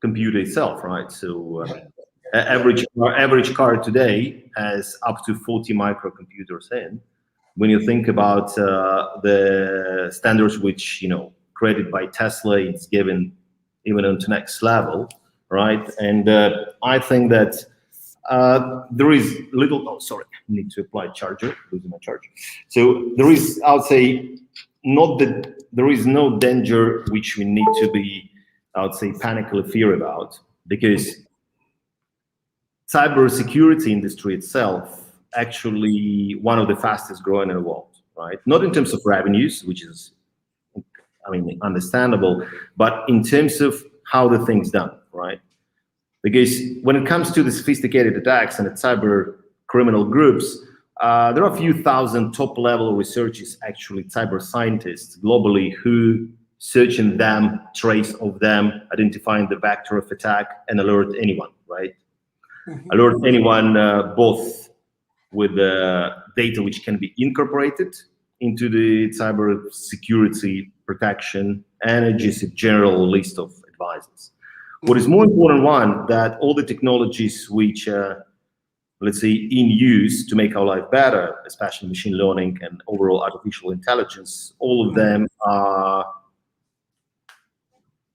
computer itself, right? So average car today has up to 40 microcomputers in. When you think about the standards which, you know, created by Tesla, it's given even on to next level, right? And I think that there is little, oh, sorry, I need to apply charger, losing my charger. So there is, I would say, not that there is no danger which we need to be, I would say, panically fear about, because cybersecurity industry itself actually one of the fastest growing in the world, right? Not in terms of revenues, which is, I mean, understandable, but in terms of how the thing's done, right? Because when it comes to the sophisticated attacks and the cyber criminal groups, there are a few thousand top-level researchers, actually cyber scientists globally, who search in them, trace of them, identifying the vector of attack, and alert anyone, right? Alert anyone both with the data which can be incorporated into the cyber security protection and just a general list of advices. What is more important one, that all the technologies which, let's say, in use to make our life better, especially machine learning and overall artificial intelligence, all of them are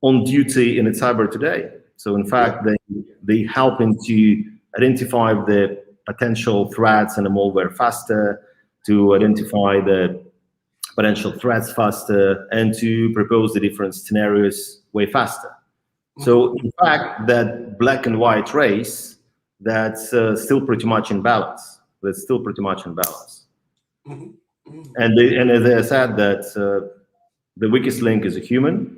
on duty in the cyber today. So in fact, they help to identify the potential threats and the malware faster, to identify the potential threats faster, and to propose the different scenarios way faster. So in fact, that black and white race, that's still pretty much in balance. That's still pretty much in balance. And as I said, that the weakest link is a human.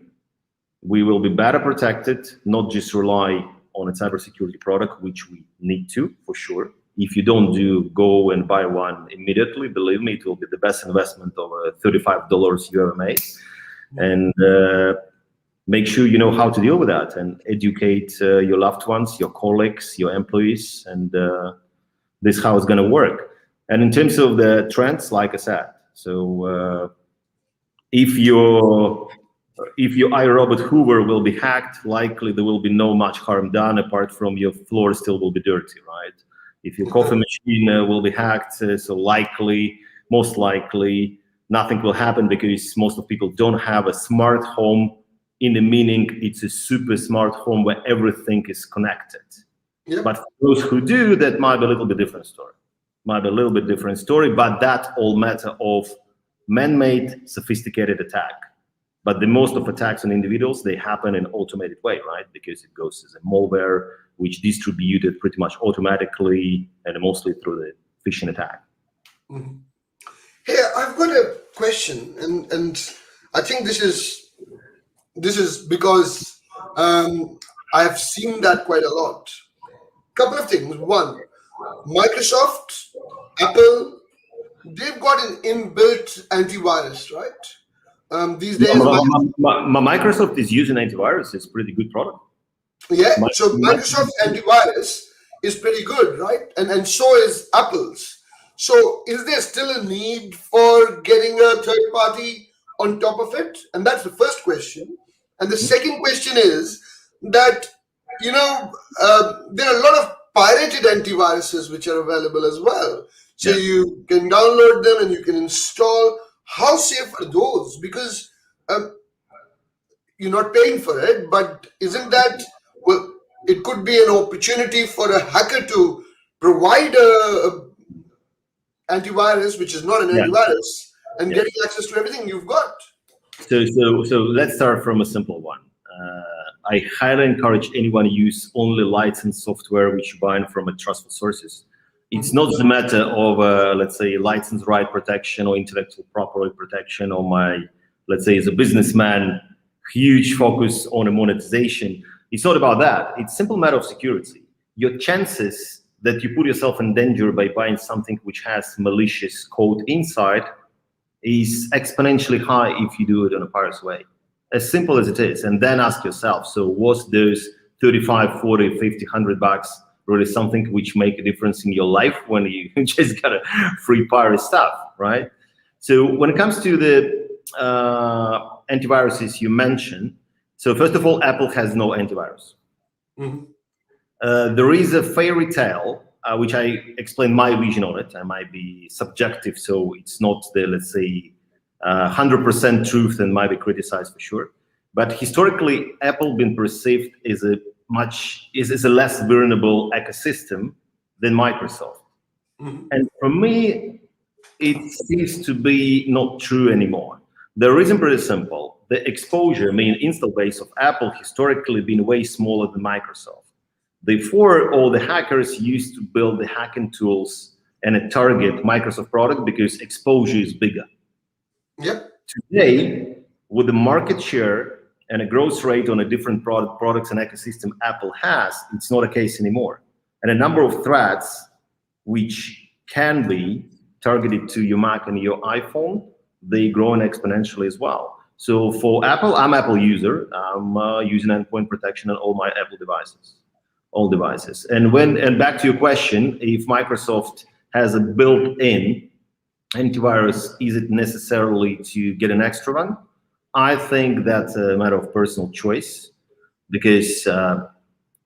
We will be better protected, not just rely on a cybersecurity product, which we need to, for sure. If you don't go and buy one immediately, believe me, it will be the best investment of $35 you ever made. And make sure you know how to deal with that and educate your loved ones, your colleagues, your employees, and this is how it's going to work. And in terms of the trends, like I said, so if your iRobot Hoover will be hacked, likely there will be no much harm done apart from your floor still will be dirty, right? If your coffee machine will be hacked, so most likely, nothing will happen, because most of people don't have a smart home, in the meaning it's a super smart home where everything is connected. Yep. But for those who do, that might be a little bit different story. But that all matter of man-made sophisticated attack. But the most of attacks on individuals, they happen in automated way, right? Because it goes as a malware, which distributed pretty much automatically and mostly through the phishing attack. Hey, I've got a question, and I think this is because I have seen that quite a lot. Couple of things. One, Microsoft, Apple, they've got an inbuilt antivirus, right? These days, Microsoft is using antivirus. It's a pretty good product. Yeah, so Microsoft antivirus is pretty good, right? And so is Apple's. So is there still a need for getting a third party on top of it? And that's the first question. And the second question is that, you know, there are a lot of pirated antiviruses which are available as well. So you can download them and you can install. How safe are those? Because you're not paying for it, but isn't that, well, it could be an opportunity for a hacker to provide a antivirus, which is not an antivirus, and getting access to everything you've got. So let's start from a simple one. I highly encourage anyone to use only licensed software which you buy from a trustful sources. It's not the matter of, let's say, license right protection or intellectual property protection, or my, let's say, as a businessman, huge focus on a monetization. It's not about that. It's a simple matter of security. Your chances that you put yourself in danger by buying something which has malicious code inside is exponentially high if you do it in a pirate's way. As simple as it is. And then ask yourself, so was those 35, 40, 50, $100 really something which make a difference in your life when you just got a free pirate stuff, right? So when it comes to the antiviruses you mentioned, so first of all, Apple has no antivirus. There is a fairy tale, which I explain my vision on it. I might be subjective, so it's not the, let's say, 100% truth and might be criticized for sure. But historically, Apple been perceived as a less vulnerable ecosystem than Microsoft. And for me, it seems to be not true anymore. The reason pretty simple. The exposure, install base of Apple historically been way smaller than Microsoft. Before, all the hackers used to build the hacking tools and target Microsoft product because exposure is bigger. Yep. Today, with the market share and a growth rate on a different products and ecosystem Apple has, it's not a case anymore. And a number of threats which can be targeted to your Mac and your iPhone, they grow exponentially as well. So for Apple, I'm Apple user. I'm using endpoint protection on all my Apple devices, all devices. And back to your question, if Microsoft has a built-in antivirus, is it necessarily to get an extra one? I think that's a matter of personal choice, because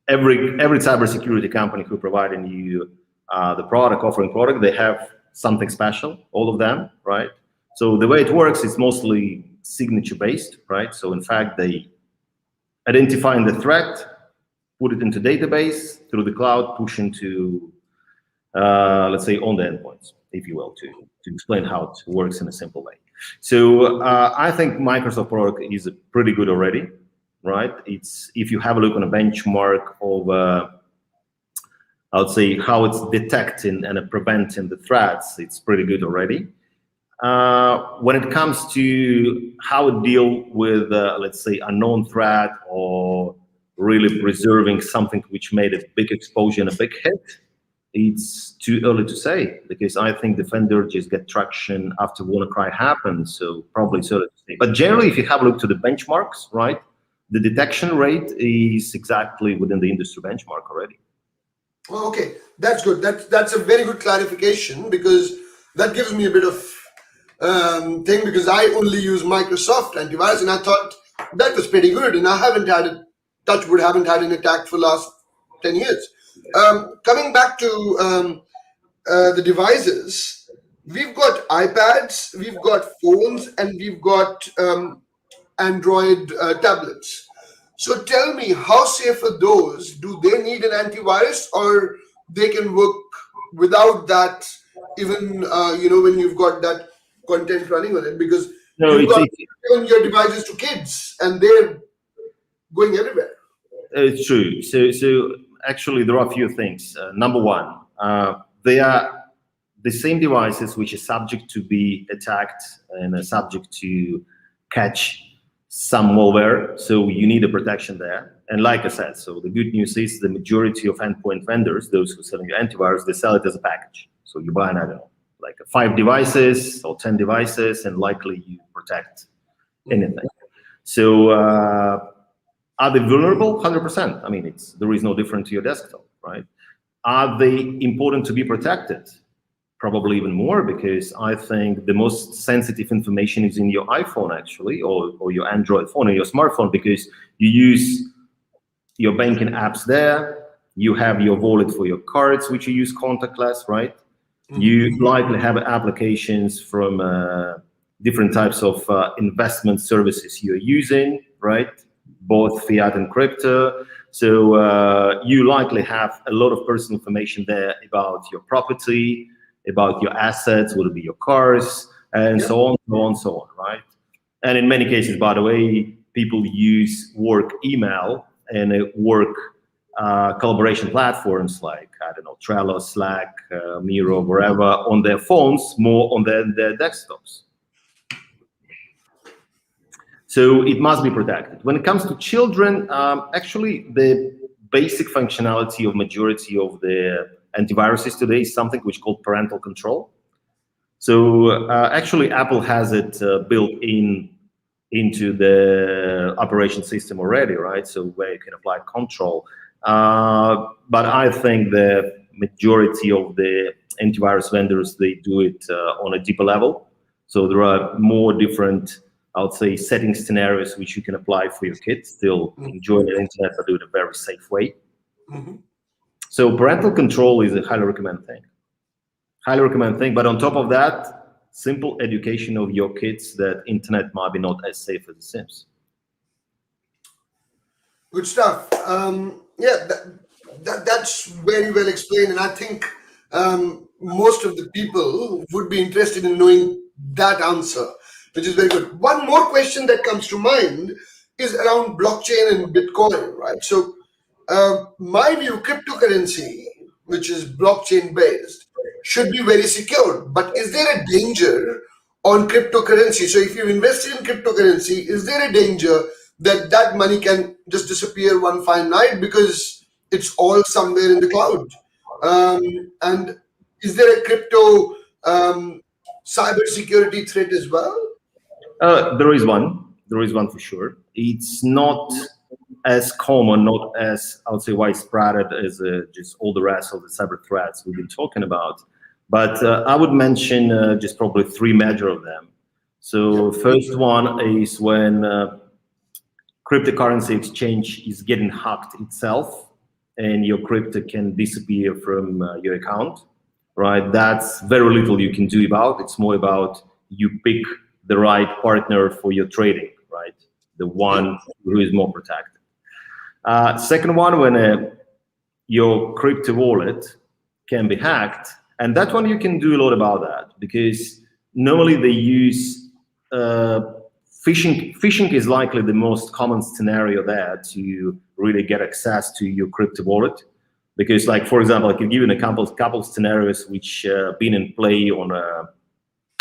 every cybersecurity company who providing you the offering product, they have something special, all of them, right? So the way it works is mostly signature-based, right? So in fact, they identifying the threat, put it into database through the cloud, push into, let's say, on the endpoints, if you will, to explain how it works in a simple way. So I think Microsoft product is pretty good already, right? It's, if you have a look on a benchmark of, I would say, how it's detecting and preventing the threats, it's pretty good already. When it comes to how to deal with, let's say, a known threat or really preserving something which made a big exposure and a big hit, it's too early to say, because I think Defender just get traction after WannaCry happened, so probably it's early to say. But generally, if you have a look to the benchmarks, right, the detection rate is exactly within the industry benchmark already. Well, okay, that's good. That's a very good clarification, because that gives me a bit of thing, because I only use Microsoft antivirus, and I thought that was pretty good, and I haven't had it, touch wood, haven't had an attack for the last 10 years. Coming back to the devices, we've got iPads, we've got phones, and we've got Android tablets. So tell me, how safe are those? Do they need an antivirus, or they can work without that, even when you've got that content running on it? Because you've got given your devices to kids, and they're going everywhere. It's true. So actually, there are a few things. Number one, they are the same devices which are subject to be attacked and are subject to catch some malware. So you need a protection there. And like I said, so the good news is the majority of endpoint vendors, those who are selling you antivirus, they sell it as a package. So you buy, I don't know, like 5 devices or 10 devices, and likely you protect anything. So are they vulnerable? 100%. I mean, there is no different to your desktop, right? Are they important to be protected? Probably even more, because I think the most sensitive information is in your iPhone, actually, or your Android phone or your smartphone, because you use your banking apps there. You have your wallet for your cards, which you use contactless, right? You likely have applications from different types of investment services you're using, right? Both fiat and crypto. So you likely have a lot of personal information there about your property, about your assets, would it be your cars, and so on, right? And in many cases, by the way, people use work email and work collaboration platforms like, I don't know, Trello, Slack, Miro, wherever, on their phones, more on their desktops. So it must be protected. When it comes to children, actually the basic functionality of majority of the antiviruses today is something which is called parental control. So actually Apple has it built into the operation system already, right? So where you can apply control. But I think the majority of the antivirus vendors, they do it on a deeper level. So there are more different, I would say, setting scenarios which you can apply for your kids, still enjoy the internet, but do it in a very safe way. Mm-hmm. So parental control is a highly recommended thing. Highly recommended thing. But on top of that, simple education of your kids that internet might be not as safe as it seems. Good stuff. Yeah, that's very well explained, and I think most of the people would be interested in knowing that answer, which is very good. One more question that comes to mind is around blockchain and Bitcoin, right? So, my view, cryptocurrency, which is blockchain based, should be very secure. But is there a danger on cryptocurrency? So, if you invested in cryptocurrency, is there a danger that that money can just disappear one fine night because it's all somewhere in the cloud? And is there a crypto cybersecurity threat as well? There is one. There is one for sure. It's not as common, not as, I would say, widespread as just all the rest of the cyber threats we've been talking about. But I would mention just probably three major of them. So first one is when cryptocurrency exchange is getting hacked itself and your crypto can disappear from your account, right? That's very little you can do about. It's more about you pick the right partner for your trading, right? The one who is more protected. Second one, when your crypto wallet can be hacked, and that one you can do a lot about that because normally they use phishing. Phishing is likely the most common scenario there to really get access to your crypto wallet. Because, like, for example, I can give you a couple of scenarios which been in play on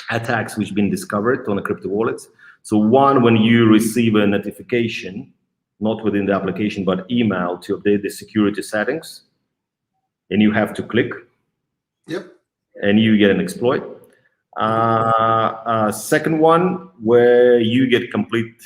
attacks which been discovered on a crypto wallet. So one, when you receive a notification, not within the application, but email to update the security settings, and you have to click, and you get an exploit. Second one, where you get complete,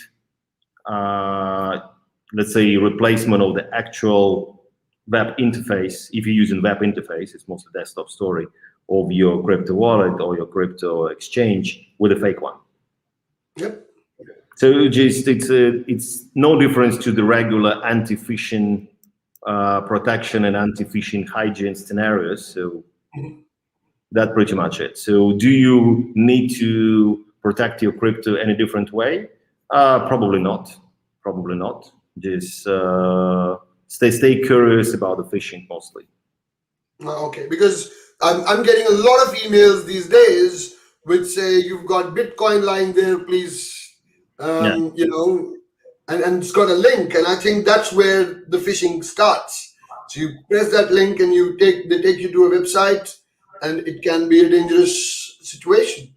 let's say, replacement of the actual web interface. If you're using web interface, it's mostly desktop story of your crypto wallet or your crypto exchange with a fake one. So just it's no difference to the regular anti-phishing protection and anti-phishing hygiene scenarios. So that's pretty much it. So do you need to protect your crypto any different way? Probably not. Probably not. Just stay curious about the phishing mostly. Okay, because I'm getting a lot of emails these days which say you've got Bitcoin lying there, please, you know, and it's got a link, and I think that's where the phishing starts. So you press that link and they take you to a website, and it can be a dangerous situation.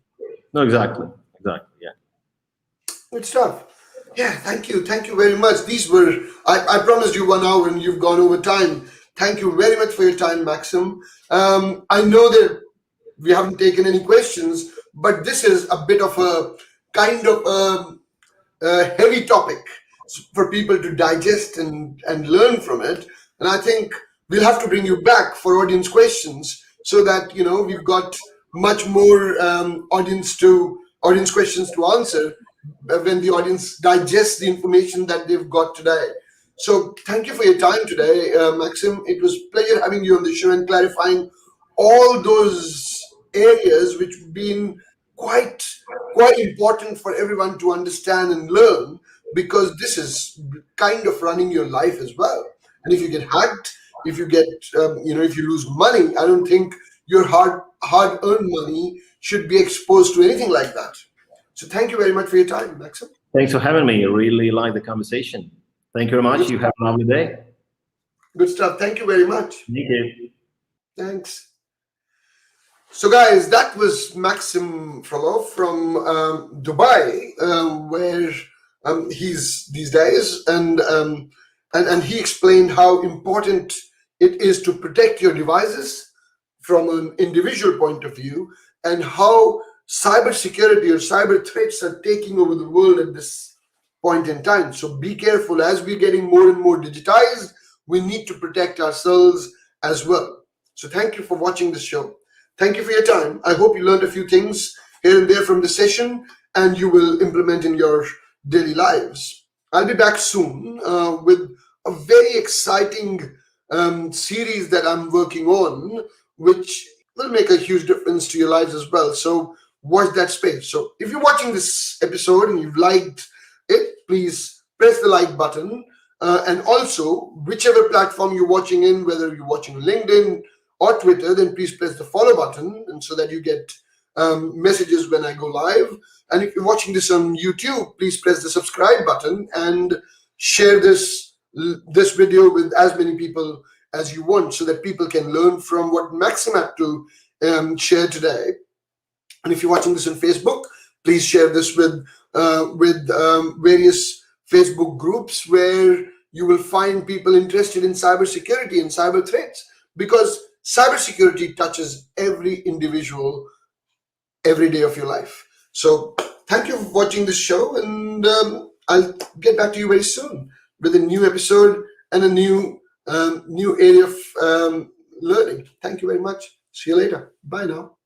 No, exactly, yeah. Good stuff. Yeah, thank you very much. These were, I promised you 1 hour and you've gone over time. Thank you very much for your time, Maxim. I know that we haven't taken any questions, but this is a bit of a kind of a heavy topic for people to digest and learn from it. And I think we'll have to bring you back for audience questions so that, you know, we've got much more audience questions to answer when the audience digests the information that they've got today. So thank you for your time today, Maxim. It was a pleasure having you on the show and clarifying all those areas which have been quite important for everyone to understand and learn, because this is kind of running your life as well. And if you get hacked, if you get, if you lose money, I don't think your hard-earned money should be exposed to anything like that. So thank you very much for your time, Maxim. Thanks for having me. I really like the conversation. Thank you very much. You have a lovely day. Good stuff. Thank you very much. Thank you. Thanks. So, guys, that was Maxim Frolov from Dubai, where he's these days, and he explained how important it is to protect your devices from an individual point of view, and how cybersecurity or cyber threats are taking over the world at this point in time. So be careful. As we're getting more and more digitized, we need to protect ourselves as well. So thank you for watching this show. Thank you for your time. I hope you learned a few things here and there from the session, and you will implement in your daily lives. I'll be back soon with a very exciting series that I'm working on, which will make a huge difference to your lives as well. So watch that space. So if you're watching this episode and you've liked it, please press the like button. And also, whichever platform you're watching in, whether you're watching LinkedIn or Twitter, then please press the follow button, and so that you get messages when I go live. And if you're watching this on YouTube, please press the subscribe button and share this video with as many people as you want, so that people can learn from what Maxim had to share today. And if you're watching this on Facebook, please share this with various Facebook groups where you will find people interested in cybersecurity and cyber threats, because cybersecurity touches every individual every day of your life. So thank you for watching this show, and I'll get back to you very soon with a new episode and a new area of learning. Thank you very much. See you later. Bye now.